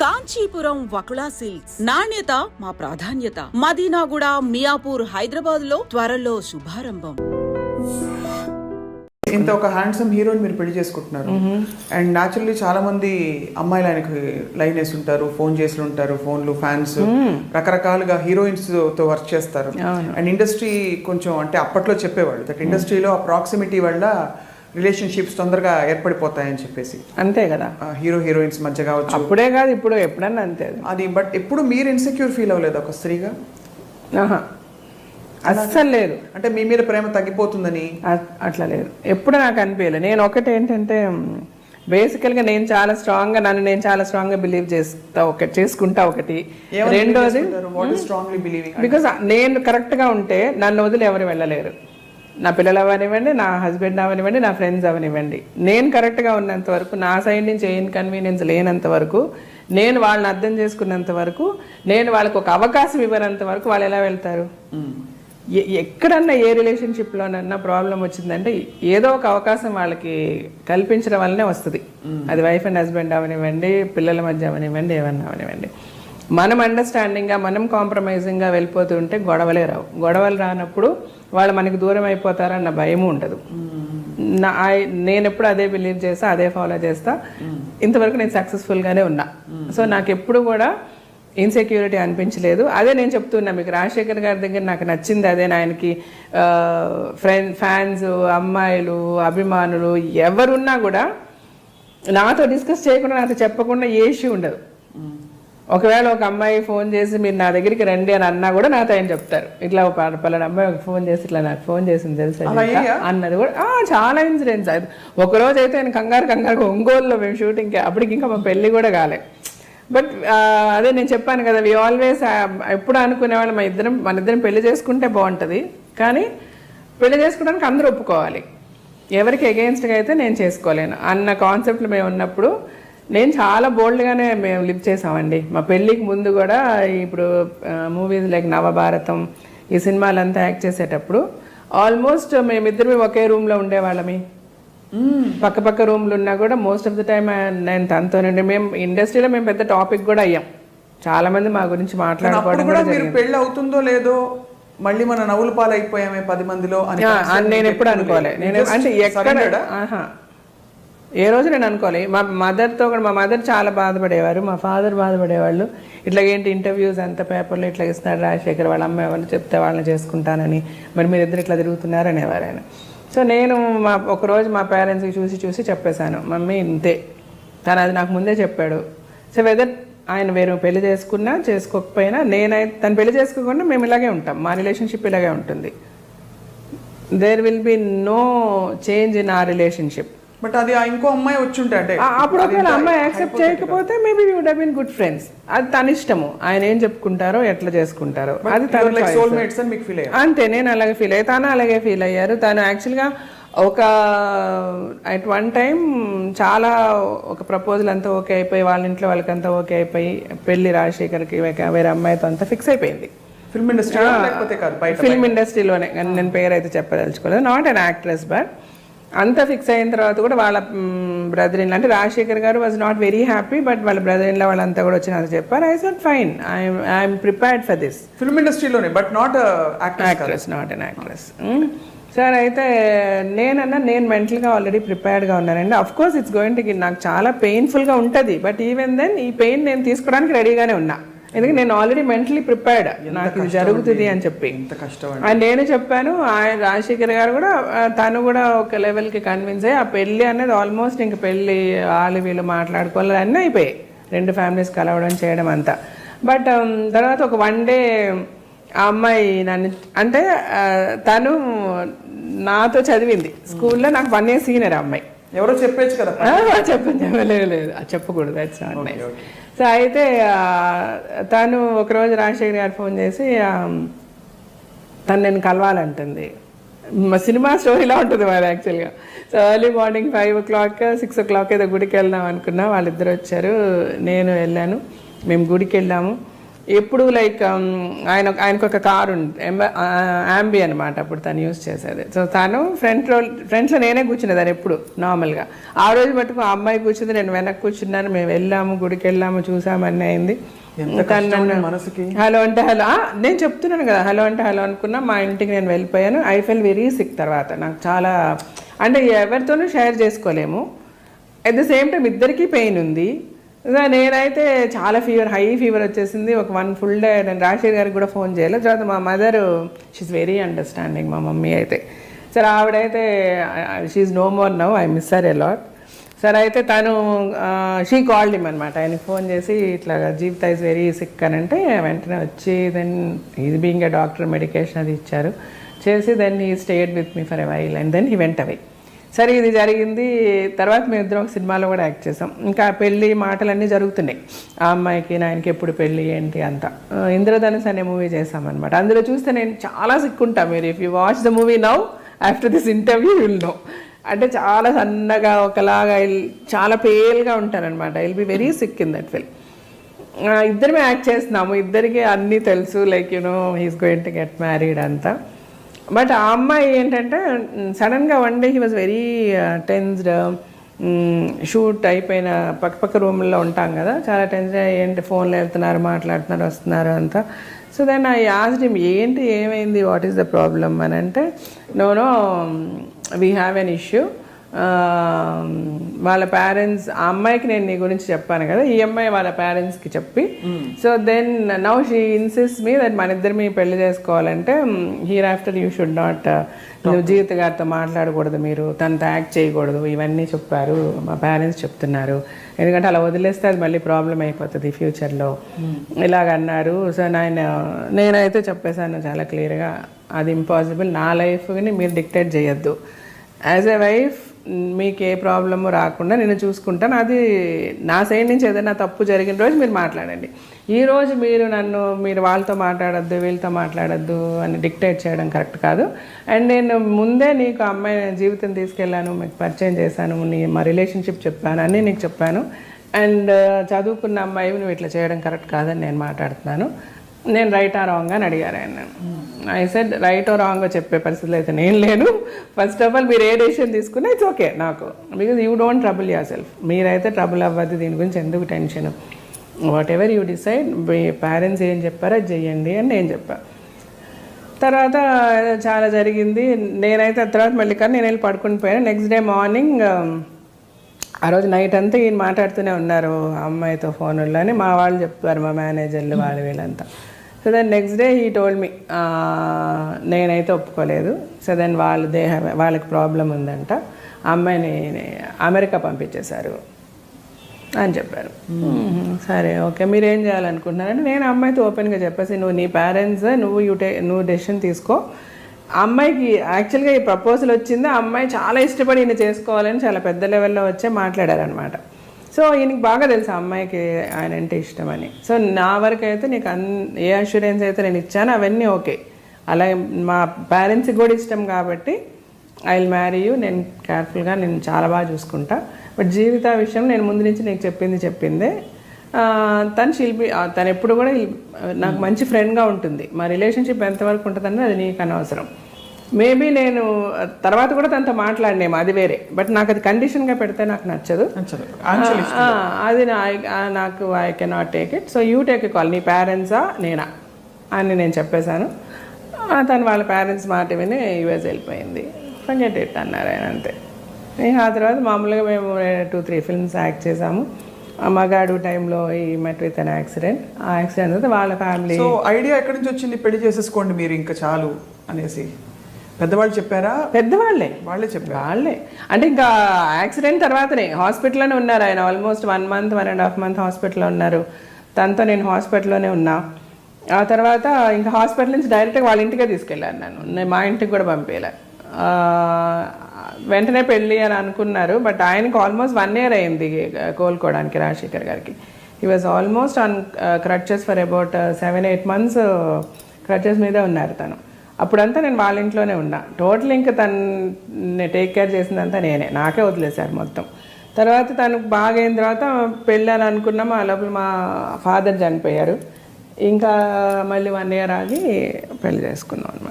Kanchipuram Vakula silks, నాణ్యత మా ప్రాధాన్యత. మదీనాగూడ, మియాపూర్, హైదరాబాద్ లో త్వరలో శుభారంభం. ఇంత ఒక హ్యాండ్సమ్ హీరోని మీరు పెళ్లి చేసుకుంటున్నారు అండ్ న్యాచురల్లీ చాలా మంది అమ్మాయిలు ఆయనకి లైన్ వేసి ఉంటారు, ఫోన్ చేసి ఉంటారు, ఫోన్లు, ఫ్యాన్స్, రకరకాలుగా హీరోయిన్స్ తో వర్క్ చేస్తారు. అండ్ ఇండస్ట్రీ కొంచెం అంటే అప్పట్లో చెప్పేవాళ్ళు దట్ ఇండస్ట్రీలో ఆ ప్రాక్సిమిటీ వల్ల రిలేషన్షిప్స్ తొందరగా ఏర్పడిపోతాయని చెప్పేసి. అంతే కదా, హీరో హీరోయిన్స్ మధ్య కావచ్చు. అప్పుడే కాదు ఇప్పుడు ఎప్పుడన్నా అంతే అది. బట్ ఎప్పుడు మీరు ఇన్సెక్యూర్ ఫీల్ అవ్వలేదు ఒక స్త్రీగా? అస్సలు లేదు. అంటే మీ మీద ప్రేమ తగ్గిపోతుందని అట్లా లేదు, ఎప్పుడు నాకు అనిపించలేదు. నేను ఒకటి ఏంటంటే బేసికల్గా నేను చాలా స్ట్రాంగ్గా నేను చాలా స్ట్రాంగ్గా బిలీవ్ చేసుకుంటా ఒకటి. రెండోది బికాస్ నేను కరెక్ట్గా ఉంటే నన్ను వదిలి ఎవరు వెళ్ళలేరు. నా పిల్లలు అవనివ్వండి, నా హస్బెండ్ అవనివ్వండి, నా ఫ్రెండ్స్ అవనివ్వండి. నేను కరెక్ట్గా ఉన్నంత వరకు, నా సైడ్ నుంచి ఏ ఇన్కన్వీనియన్స్ లేనంత వరకు, నేను వాళ్ళని అర్థం చేసుకున్నంత వరకు, నేను వాళ్ళకి ఒక అవకాశం ఇవ్వనంత వరకు వాళ్ళు ఎలా వెళ్తారు? ఎక్కడన్నా ఏ రిలేషన్షిప్లోనన్నా ప్రాబ్లం వచ్చిందంటే ఏదో ఒక అవకాశం వాళ్ళకి కల్పించడం వల్లనే వస్తుంది. అది వైఫ్ అండ్ హస్బెండ్ అవనివ్వండి, పిల్లల మధ్య అవనివ్వండి, ఏమన్నా అవనివ్వండి. మనం అండర్స్టాండింగ్గా, మనం కాంప్రమైజింగ్గా వెళ్ళిపోతుంటే గొడవలే రావు. గొడవలు రానప్పుడు వాళ్ళు మనకి దూరం అయిపోతారన్న భయము ఉండదు. నేను ఎప్పుడు అదే బిలీవ్ చేస్తా, అదే ఫాలో చేస్తా. ఇంతవరకు నేను సక్సెస్ఫుల్గానే ఉన్నా. సో నాకు ఎప్పుడు కూడా ఇన్సెక్యూరిటీ అనిపించలేదు. అదే నేను చెప్తున్నా మీకు, రాజశేఖర్ గారి దగ్గర నాకు నచ్చింది అదే. ఆయనకి ఫ్యాన్స్, అమ్మాయిలు, అభిమానులు ఎవరున్నా కూడా నాతో డిస్కస్ చేయకుండా, నాతో చెప్పకుండా ఏ ఇష్యూ ఉండదు. ఒకవేళ ఒక అమ్మాయి ఫోన్ చేసి మీరు నా దగ్గరికి రండి అని అన్నా కూడా నాతో ఆయన చెప్తారు, ఇట్లా పలానా అమ్మాయి ఒక ఫోన్ చేసి ఇట్లా నాకు ఫోన్ చేసింది తెలుసా అన్నది కూడా. చాలా ఇన్సిడెంట్స్. అది ఒకరోజు అయితే ఆయన కంగారు ఒంగోలులో మేము షూటింగ్కి, అప్పటికి ఇంకా మా పెళ్ళి కూడా కాలే. బట్ అదే నేను చెప్పాను కదా, వి ఆల్వేస్ ఎప్పుడు అనుకునేవాళ్ళు మన ఇద్దరం పెళ్లి చేసుకుంటే బాగుంటుంది, కానీ పెళ్లి చేసుకోవడానికి అందరూ ఒప్పుకోవాలి. ఎవరికి అగెయిన్స్ట్గా అయితే నేను చేసుకోలేను అన్న కాన్సెప్ట్లో మేము ఉన్నప్పుడు నేను చాలా బోల్డ్గానే మేము లివ్ చేసామండి. మా పెళ్ళికి ముందు కూడా ఇప్పుడు మూవీస్ లైక్ నవభారతం, ఈ సినిమాలంతా యాక్ట్ చేసేటప్పుడు ఆల్మోస్ట్ మేమిద్దరు ఒకే రూమ్లో ఉండేవాళ్ళమి. పక్క రూమ్లు ఉన్నా కూడా మోస్ట్ ఆఫ్ ద టైమ్ నేను తనతో మేము ఇండస్ట్రీలో మేము పెద్ద టాపిక్ కూడా అయ్యాం. చాలా మంది మా గురించి మాట్లాడుకోవడం కూడా జరిగింది. పెళ్ళి అవుతుందో లేదో మళ్ళీ మన నవ్వుల పాలు అయిపోయామే 10 మందిలో అని నేను ఎప్పుడు అనుకోలే. నేను అంటే ఎక్కడ ఏ రోజు నేను అనుకోలే. మా మదర్తో కూడా, మా మదర్ చాలా బాధపడేవారు, మా ఫాదర్ బాధపడేవాళ్ళు. ఇట్లా ఏంటి ఇంటర్వ్యూస్ అంత పేపర్లో ఇట్లా ఇస్తున్నారు రాజశేఖర్, వాళ్ళ అమ్మాయి వాళ్ళు చెప్తే వాళ్ళని చేసుకుంటానని, మరి మీరు ఇద్దరు ఇట్లా తిరుగుతున్నారు అనేవారు ఆయన. సో నేను ఒకరోజు మా పేరెంట్స్కి చూసి చెప్పేశాను, మమ్మీ ఇంతే. తను అది నాకు ముందే చెప్పాడు. సో వెదర్ ఆయన వేరే పెళ్లి చేసుకున్నా చేసుకోకపోయినా, నేనైతే తను పెళ్లి చేసుకోకుండా మేము ఇలాగే ఉంటాం, మా రిలేషన్షిప్ ఇలాగే ఉంటుంది. There will be no change in ఆ రిలేషన్షిప్. బట్ అది ఇంకో అమ్మాయి వచ్చి ఉంటే అంటే అప్పుడు ఒకవేళ అమ్మాయి యాక్సెప్ట్ చేయకపోతే maybe we would have been good friends. అది తన ఇష్టము, ఆయన ఏం చెప్పుకుంటారో ఎట్లా చేసుకుంటారో అది తన సోల్మేట్స్ అని మీకు ఫీల్ అయ్యారు. అంతే, నేను అలాగే ఫీల్ అయ్యి, తను అలాగే ఫీల్ అయ్యారు. తను యాక్చువల్గా ఒక అట్ వన్ టైం చాలా ఒక ప్రపోజల్ అంతా ఓకే అయిపోయి, వాళ్ళ ఇంట్లో వాళ్ళకంతా ఓకే అయిపోయి, పెళ్లి రాజశేఖర్కి వేరే అమ్మాయితో అంతా ఫిక్స్ అయిపోయింది. ఫిల్మ్ ఇండస్ట్రీ లేకపోతే కాదు, ఫిల్మ్ ఇండస్ట్రీలోనే. నేను పేరు అయితే చెప్పదలుచుకోలేదు, నాట్ అన్ యాక్ట్రెస్. బట్ అంతా ఫిక్స్ అయిన తర్వాత కూడా వాళ్ళ బ్రదర్ ఇన్ లా, అంటే రాజశేఖర్ గారు was not very happy, but వాళ్ళ బ్రదర్ ఇన్ లా వాళ్ళంతా కూడా వచ్చి నాకు చెప్పారు. I said fine, I'm prepared for this. Film ఇండస్ట్రీలోనే, but not actress, not an actress. Sir అయితే నేను మెంటల్గా ఆల్రెడీ ప్రిపేర్డ్గా ఉన్నానండి. Of course it's going to, నాకు చాలా పెయిన్ఫుల్గా ఉంటుంది, బట్ ఈవెన్ దెన్ ఈ పెయిన్ నేను తీసుకోవడానికి రెడీగానే ఉన్నా. ఎందుకంటే నేను ఆల్రెడీ మెంటలీ ప్రిపేర్డ్, నాకు ఇది జరుగుతుంది అని చెప్పి. అండ్ నేను చెప్పాను, ఆయన రాజశేఖర్ గారు కూడా, తను కూడా ఒక లెవెల్కి కన్విన్స్ అయ్యి, ఆ పెళ్ళి అనేది ఆల్మోస్ట్ ఇంక పెళ్ళి వాళ్ళు వీళ్ళు మాట్లాడుకోవాలి అన్నీ అయిపోయాయి, 2 ఫ్యామిలీస్ కలవడం చేయడం అంతా. బట్ తర్వాత ఒక 1 డే ఆ అమ్మాయి నన్ను, అంటే తను నాతో చదివింది స్కూల్లో, నాకు 1 year సీనియర్ అమ్మాయి. ఎవరో చెప్పచ్చు కదా? చెప్పలేదు, చెప్పకూడదు, దట్స్ నాట్ నైస్. సో అయితే తను ఒకరోజు రాజశేఖర్ గారు ఫోన్ చేసి తను నేను కలవాలంటుంది. మా సినిమా స్టోరీలా ఉంటుంది మరి యాక్చువల్గా. So early morning 5 o'clock 6 o'clock ఏదో గుడికి వెళ్దాం అనుకున్నా. వాళ్ళిద్దరు వచ్చారు, నేను వెళ్ళాను. మేము గుడికి వెళ్ళాము. ఎప్పుడు లైక్ ఆయనకు ఒక కారు ఉంది, యాంబీ అనమాట అప్పుడు తను యూజ్ చేసేది. సో తను ఫ్రంట్లో నేనే కూర్చునేదాన్ని ఎప్పుడు నార్మల్గా. ఆ రోజు మటుకు ఆ అమ్మాయి కూర్చుంది, నేను వెనక్కి కూర్చున్నాను. మేము వెళ్ళాము, గుడికి వెళ్ళాము, చూసాము, అన్నీ అయింది. మనసుకి హలో అంటే హలో, నేను చెప్తున్నాను కదా, హలో అంటే హలో అనుకున్నా. మా ఇంటికి నేను వెళ్ళిపోయాను. I fell very sick. తర్వాత నాకు చాలా అంటే ఎవరితోనూ షేర్ చేసుకోలేము. అట్ ద సేమ్ టైం ఇద్దరికీ పెయిన్ ఉంది. నేనైతే చాలా హై ఫీవర్ వచ్చేసింది. ఒక 1 full day నేను రాజశేఖర్ గారికి కూడా ఫోన్ చేయలేదు. తర్వాత మా మదర్, షీఈ్ వెరీ అండర్స్టాండింగ్, మా మమ్మీ అయితే. సరే ఆవిడైతే she's no more now, I miss her a lot. సరే అయితే తను షీ కాల్డ్ హిమ్ అనమాట. ఆయనకి ఫోన్ చేసి ఇట్లా జీవిత ఈజ్ వెరీ సిక్ అని అంటే వెంటనే వచ్చి then is being a doctor medication అది ఇచ్చారు చేసి then he stayed with me for a while and then he went away. సరే ఇది జరిగింది. తర్వాత మేము ఇద్దరం ఒక సినిమాలో కూడా యాక్ట్ చేసాం. ఇంకా పెళ్ళి మాటలన్నీ జరుగుతున్నాయి. ఆ అమ్మాయికి నాయనకి ఎప్పుడు పెళ్ళి ఏంటి అంతా. ఇంద్రధనుస్ అనే మూవీ చేసామన్నమాట. అందులో చూస్తే నేను చాలా సిక్కుంటా. మీరు if you watch the movie now after this interview will know. అంటే చాలా సన్నగా ఒకలాగా చాలా పేల్గా ఉంటానన్నమాట. I will be very sick in that film. ఇద్దరమే యాక్ట్ చేస్తున్నాము, ఇద్దరికి అన్నీ తెలుసు, like you know he's going to get married అంతా. బట్ ఆ అమ్మాయి ఏంటంటే సడన్గా one day he was very tensed. Shoot అయిపోయిన పక్క రూమ్లో ఉంటాం కదా, చాలా టెన్షన్. ఏంటి ఫోన్లో వెళ్తున్నారు, మాట్లాడుతున్నారు, వస్తున్నారు అంతా. So then I asked him, ఏంటి ఏమైంది, వాట్ ఈస్ ద ప్రాబ్లమ్ అని అంటే, no we have an issue. వాళ్ళ పేరెంట్స్, ఆ అమ్మాయికి నేను నీ గురించి చెప్పాను కదా, ఈ అమ్మాయి వాళ్ళ పేరెంట్స్కి చెప్పి, so then now she insist me that మన ఇద్దరు మీ పెళ్లి చేసుకోవాలంటే here after you should not, నువ్వు జీవిత గారితో మాట్లాడకూడదు, మీరు తనతో యాక్ట్ చేయకూడదు, ఇవన్నీ చెప్పారు మా పేరెంట్స్ చెప్తున్నారు. ఎందుకంటే అలా వదిలేస్తే అది మళ్ళీ ప్రాబ్లం అయిపోతుంది ఫ్యూచర్లో ఇలాగన్నారు. సో నేనైతే చెప్పేశాను చాలా క్లియర్గా, అది ఇంపాసిబుల్. నా లైఫ్ని మీరు డిక్టేట్ చేయొద్దు. యాజ్ ఎ వైఫ్ మీకు ఏ ప్రాబ్లము రాకుండా నేను చూసుకుంటాను. అది నా సైడ్ నుంచి ఏదైనా తప్పు జరిగిన రోజు మీరు మాట్లాడండి. ఈరోజు మీరు వాళ్ళతో మాట్లాడద్దు, వీళ్ళతో మాట్లాడద్దు అని డిక్టేట్ చేయడం కరెక్ట్ కాదు. అండ్ నేను ముందే నీకు అమ్మాయి జీవితం తీసుకెళ్ళాను, మీకు పరిచయం చేశాను, మా రిలేషన్షిప్ చెప్పాను, అన్నీ నీకు చెప్పాను. అండ్ చదువుకున్న అమ్మాయి నువ్వు ఇట్లా చేయడం కరెక్ట్ కాదని నేను మాట్లాడుతున్నాను. నేను రైటా రాంగ్ అని అడిగారు ఆయన. ఐ సెడ్ రైటో రాంగో చెప్పే పరిస్థితులు అయితే నేను లేను. ఫస్ట్ ఆఫ్ ఆల్ మీరు ఏ డెసిషన్ తీసుకున్నా ఇట్స్ ఓకే నాకు, because you don't trouble your self. మీరైతే ట్రబుల్ అవ్వద్దు, దీని గురించి ఎందుకు tension. What ever you decide, me parents ఏం చెప్పారో అది చెయ్యండి అని నేను చెప్పాను. తర్వాత చాలా జరిగింది. నేనైతే తర్వాత మళ్ళీ కానీ నేను వెళ్ళి పడుకుని పోయాను. నెక్స్ట్ డే మార్నింగ్, ఆ రోజు నైట్ అంతా ఈయన మాట్లాడుతూనే ఉన్నారు అమ్మాయితో ఫోన్లో అని మా వాళ్ళు చెప్పారు, మా మేనేజర్లు వాళ్ళు వీళ్ళంతా. So then next day he told me, నేనైతే ఒప్పుకోలేదు. సో దెన్ వాళ్ళకి ప్రాబ్లం ఉందంట, అమ్మాయిని అమెరికా పంపించేశారు అని చెప్పారు. సరే ఓకే, మీరు ఏం చేయాలనుకుంటున్నారంటే, నేను అమ్మాయితో ఓపెన్గా చెప్పేసి, నువ్వు నీ పేరెంట్స్ నువ్వు డెసిషన్ తీసుకో. అమ్మాయికి యాక్చువల్గా ఈ ప్రపోజల్ వచ్చింది, ఆ అమ్మాయి చాలా ఇష్టపడి ఈయన చేసుకోవాలని చాలా పెద్ద లెవెల్లో వచ్చే మాట్లాడారనమాట. సో ఈయనకి బాగా తెలుసు ఆ అమ్మాయికి ఆయన అంటే ఇష్టమని. సో నా వరకు అయితే నీకు ఏ అష్యూరెన్స్ అయితే నేను ఇచ్చానో అవన్నీ ఓకే. అలాగే మా పేరెంట్స్కి కూడా ఇష్టం కాబట్టి ఐ విల్ మ్యారీ యూ, నేను కేర్ఫుల్గా నేను చాలా బాగా చూసుకుంటా. బట్ జీవిత విషయం నేను ముందు నుంచి నీకు చెప్పిందే. తను ఎప్పుడు కూడా నాకు మంచి ఫ్రెండ్గా ఉంటుంది. మా రిలేషన్షిప్ ఎంతవరకు ఉంటుందని అది నీకు అనవసరం. మేబీ నేను తర్వాత కూడా తనతో మాట్లాడినేమో, అది వేరే. బట్ నాకు అది కండిషన్గా పెడితే నాకు నచ్చదు. అది నాకు I cannot take it. So you take a call, నీ పేరెంట్సా నేనా అని నేను చెప్పేశాను. తను వాళ్ళ పేరెంట్స్ మాట విని యూఎస్ వెళ్ళిపోయింది. ఫర్గెట్ ఇట్ అన్నారు ఆయన, అంతే. ఆ తర్వాత మామూలుగా మేము 2-3 ఫిల్మ్స్ యాక్ట్ చేసాము. మగాడు టైంలో ఈ మెట్ విత్ అన్ యాక్సిడెంట్. ఆ యాక్సిడెంట్ అయితే వాళ్ళ ఫ్యామిలీ. సో ఐడియా ఎక్కడి నుంచి వచ్చింది, పెళ్లి చేసేసుకోండి మీరు ఇంకా చాలు అనేసి? పెద్దవాళ్ళు చెప్పారా? వాళ్ళే చెప్పారు. వాళ్ళే అంటే ఇంకా యాక్సిడెంట్ తర్వాతనే హాస్పిటల్లోనే ఉన్నారు ఆయన. ఆల్మోస్ట్ 1 month 1.5 month హాస్పిటల్లో ఉన్నారు. తనతో నేను హాస్పిటల్లోనే ఉన్నా. ఆ తర్వాత ఇంకా హాస్పిటల్ నుంచి డైరెక్ట్గా వాళ్ళ ఇంటికే తీసుకెళ్ళాను. నేను మా ఇంటికి కూడా పంపేలా. వెంటనే పెళ్ళి అని అనుకున్నారు. బట్ ఆయనకి ఆల్మోస్ట్ 1 year అయింది కోలుకోవడానికి, రాజశేఖర్ గారికి. He was almost on crutches for about 7-8 months crutches మీదే ఉన్నారు తను. అప్పుడంతా నేను వాళ్ళ ఇంట్లోనే ఉన్నా. టోటల్ ఇంకా తను టేక్ కేర్ చేసిందంతా నేనే, నాకే వదిలేశారు మొత్తం. తర్వాత తనకు బాగా అయిన తర్వాత పెళ్ళి అని అనుకున్నాము. ఆ లోపల మా ఫాదర్ చనిపోయారు. ఇంకా మళ్ళీ 1 year ఆగి పెళ్లి చేసుకున్నాం అనమాట.